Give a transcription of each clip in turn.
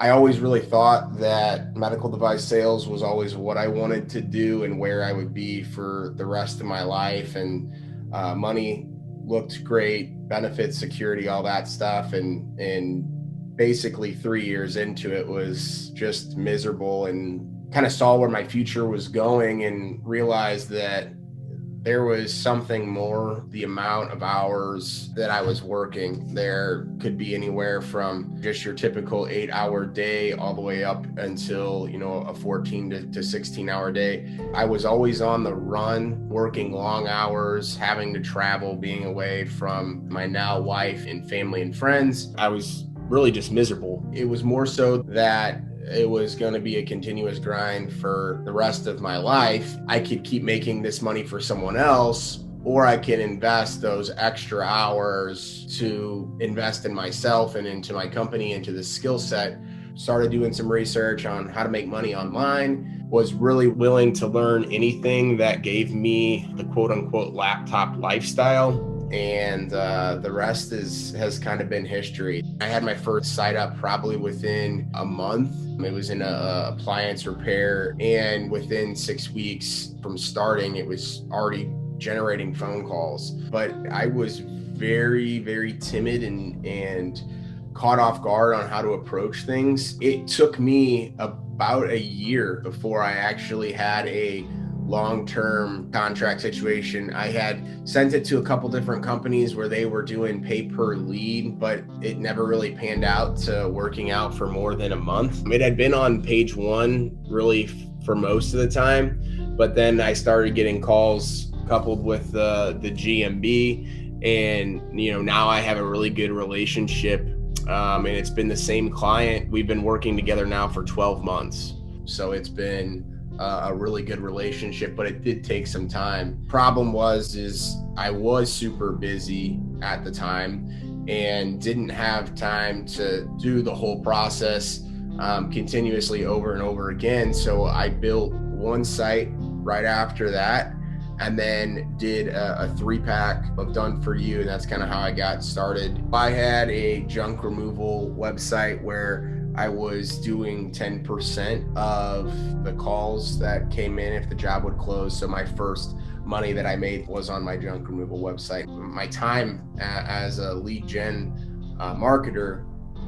I always really thought that medical device sales was always what I wanted to do and where I would be for the rest of my life. And money looked great, benefits, security, all that stuff. And basically 3 years into it was just miserable, and kind of saw where my future was going and realized that there was something more. The amount of hours that I was working there could be anywhere from just your typical 8-hour day all the way up until, a 14 to 16-hour day. I was always on the run, working long hours, having to travel, being away from my now wife and family and friends. I was really just miserable. It was more so that it was going to be a continuous grind for the rest of my life. I could keep making this money for someone else, or I can invest those extra hours to invest in myself and into my company, into the skill set. Started doing some research on how to make money online, was really willing to learn anything that gave me the quote unquote laptop lifestyle. And the rest has kind of been history. I had my first site up probably within a month. It was in a appliance repair, and within 6 weeks from starting, it was already generating phone calls. But I was very, very timid and caught off guard on how to approach things. It took me about a year before I actually had a long-term contract situation. I had sent it to a couple different companies where they were doing pay per lead, but it never really panned out to working out for more than a month. It had been on page one really for most of the time, but then I started getting calls coupled with the GMB, and now I have a really good relationship, and it's been the same client. We've been working together now for 12 months, so it's been a really good relationship, but it did take some time. Problem is I was super busy at the time and didn't have time to do the whole process continuously over and over again. So I built one site right after that, and then did a 3-pack of D4U, and that's kind of how I got started. I had a junk removal website where I was doing 10% of the calls that came in if the job would close. So my first money that I made was on my junk removal website. My time as a lead gen marketer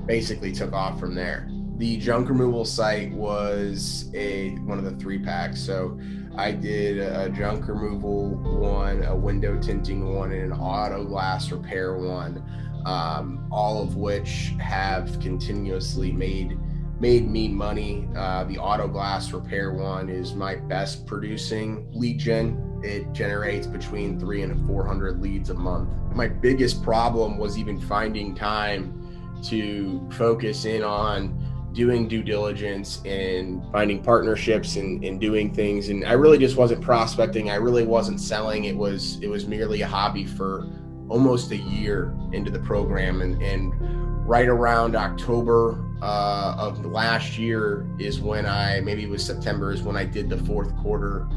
basically took off from there. The junk removal site was one of the 3-packs. So I did a junk removal one, a window tinting one, and an auto glass repair one. All of which have continuously made me money. The auto glass repair one is my best producing lead gen. It generates between 300 and 400 leads a month. My biggest problem was even finding time to focus in on doing due diligence and finding partnerships and doing things. And I really just wasn't prospecting. I really wasn't selling. It was merely a hobby for almost a year into the program. And right around October of last year is when maybe it was September, is when I did the 4th quarter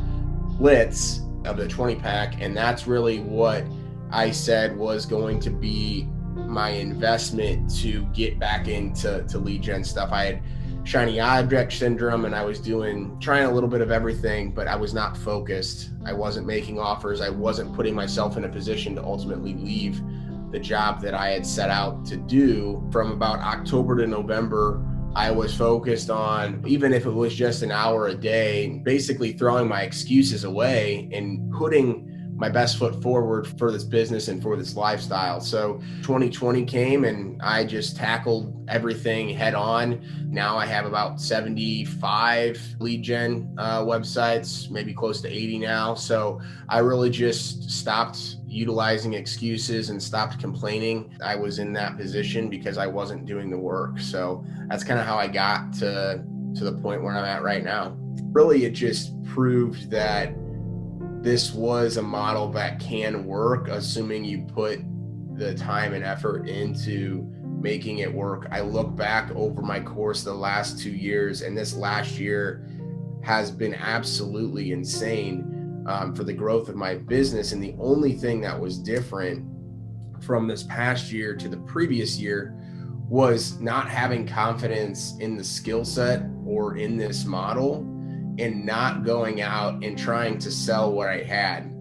blitz of the 20-pack. And that's really what I said was going to be my investment to get back into lead gen stuff. I had shiny object syndrome, and I was trying a little bit of everything, but I was not focused. I wasn't making offers. I wasn't putting myself in a position to ultimately leave the job that I had set out to do. From about October to November, I was focused on, even if it was just an hour a day, basically throwing my excuses away and putting my best foot forward for this business and for this lifestyle. So 2020 came and I just tackled everything head on. Now I have about 75 lead gen websites, maybe close to 80 now. So I really just stopped utilizing excuses and stopped complaining. I was in that position because I wasn't doing the work. So that's kind of how I got to the point where I'm at right now. Really, it just proved that this was a model that can work, assuming you put the time and effort into making it work. I look back over my course the last 2 years, and this last year has been absolutely insane for the growth of my business. And the only thing that was different from this past year to the previous year was not having confidence in the skill set or in this model, and not going out and trying to sell what I had.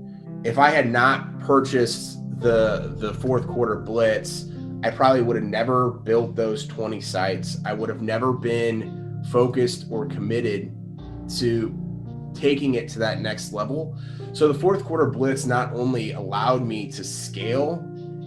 If I had not purchased the fourth quarter blitz, I probably would have never built those 20 sites. I would have never been focused or committed to taking it to that next level. So the fourth quarter blitz not only allowed me to scale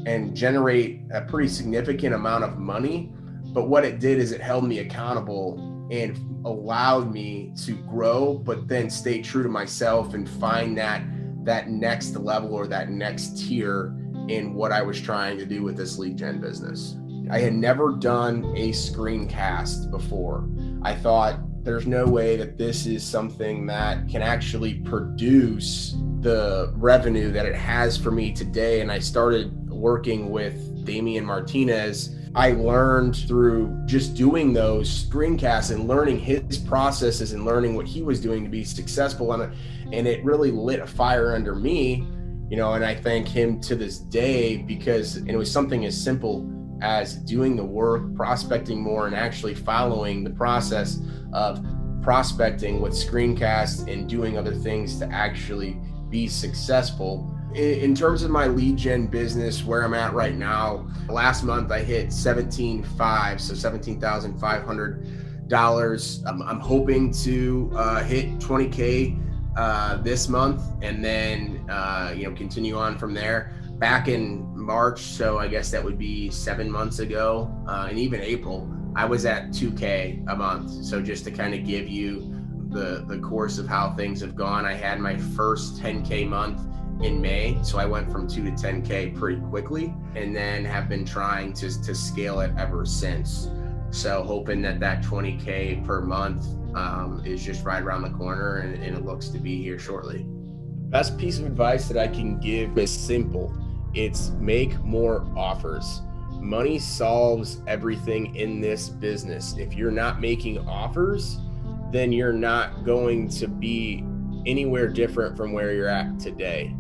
and generate a pretty significant amount of money, but what it did is it held me accountable and allowed me to grow, but then stay true to myself and find that next level or that next tier in what I was trying to do with this lead gen business. I had never done a screencast before. I thought there's no way that this is something that can actually produce the revenue that it has for me today. And I started working with Damian Martinez. I learned through just doing those screencasts and learning his processes and learning what he was doing to be successful on it. And it really lit a fire under me, and I thank him to this day, because it was something as simple as doing the work, prospecting more, and actually following the process of prospecting with screencasts and doing other things to actually be successful. In terms of my lead gen business, where I'm at right now, last month I hit 17.5, so $17,500. I'm hoping to hit 20K this month, and then continue on from there. Back in March, so I guess that would be 7 months ago, and even April, I was at 2K a month. So just to kind of give you the course of how things have gone, I had my first 10K month in May, so I went from 2 to 10K pretty quickly, and then have been trying to scale it ever since. So hoping that 20K per month is just right around the corner, and it looks to be here shortly. Best piece of advice that I can give is simple. It's make more offers. Money solves everything in this business. If you're not making offers, then you're not going to be anywhere different from where you're at today.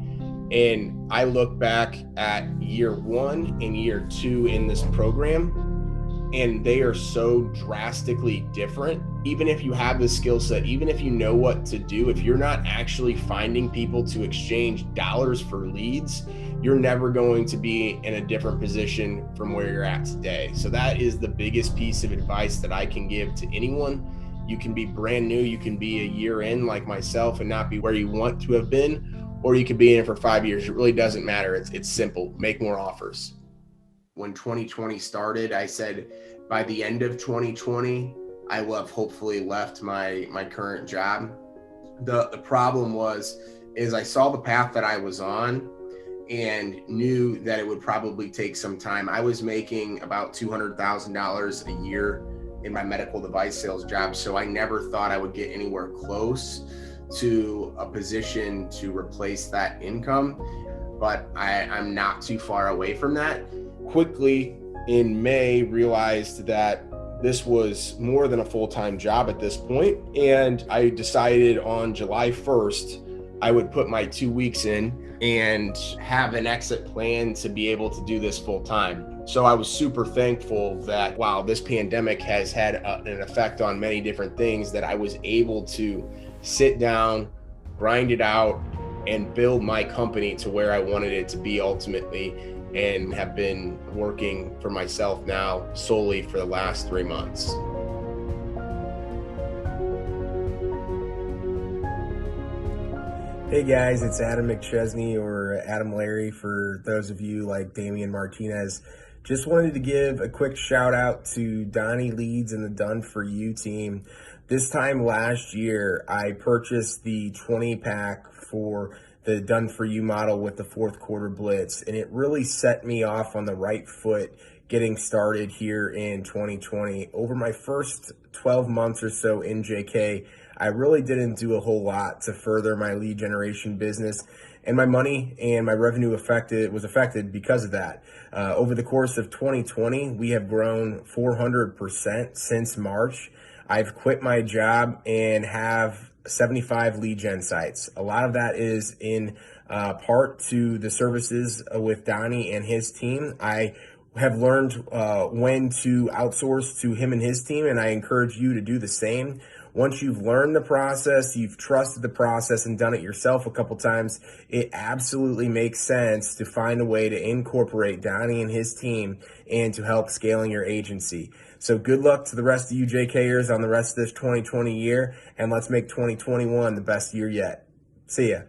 And I look back at year 1 and year 2 in this program, and they are so drastically different. Even if you have the skill set, even if you know what to do, if you're not actually finding people to exchange dollars for leads, you're never going to be in a different position from where you're at today. So that is the biggest piece of advice that I can give to anyone. You can be brand new, you can be a year in like myself and not be where you want to have been, or you could be in it for 5 years. It really doesn't matter. It's simple. Make more offers. When 2020 started, I said by the end of 2020, I will have hopefully left my current job. The problem is I saw the path that I was on and knew that it would probably take some time. I was making about $200,000 a year in my medical device sales job, so I never thought I would get anywhere close to a position to replace that income, but I'm not too far away from that. Quickly in May, realized that this was more than a full-time job at this point, and I decided on July 1st I would put my 2 weeks in and have an exit plan to be able to do this full-time. So I was super thankful that while this pandemic has had an effect on many different things, that I was able to sit down, grind it out, and build my company to where I wanted it to be ultimately, and have been working for myself now solely for the last 3 months. Hey guys, it's Adam McChesney, or Adam Larry for those of you like Damian Martinez. Just wanted to give a quick shout out to Donnie Leeds and the D4U team. This time last year, I purchased the 20 pack for the D4U model with the fourth quarter blitz, and it really set me off on the right foot getting started here in 2020. Over my first 12 months or so in JK, I really didn't do a whole lot to further my lead generation business, and my money and my revenue was affected because of that. Over the course of 2020, we have grown 400% since March. I've quit my job and have 75 lead gen sites. A lot of that is in part to the services with Donnie and his team. I have learned when to outsource to him and his team, and I encourage you to do the same. Once you've learned the process, you've trusted the process and done it yourself a couple times, it absolutely makes sense to find a way to incorporate Donnie and his team and to help scaling your agency. So good luck to the rest of you JKers on the rest of this 2020 year, and let's make 2021 the best year yet. See ya.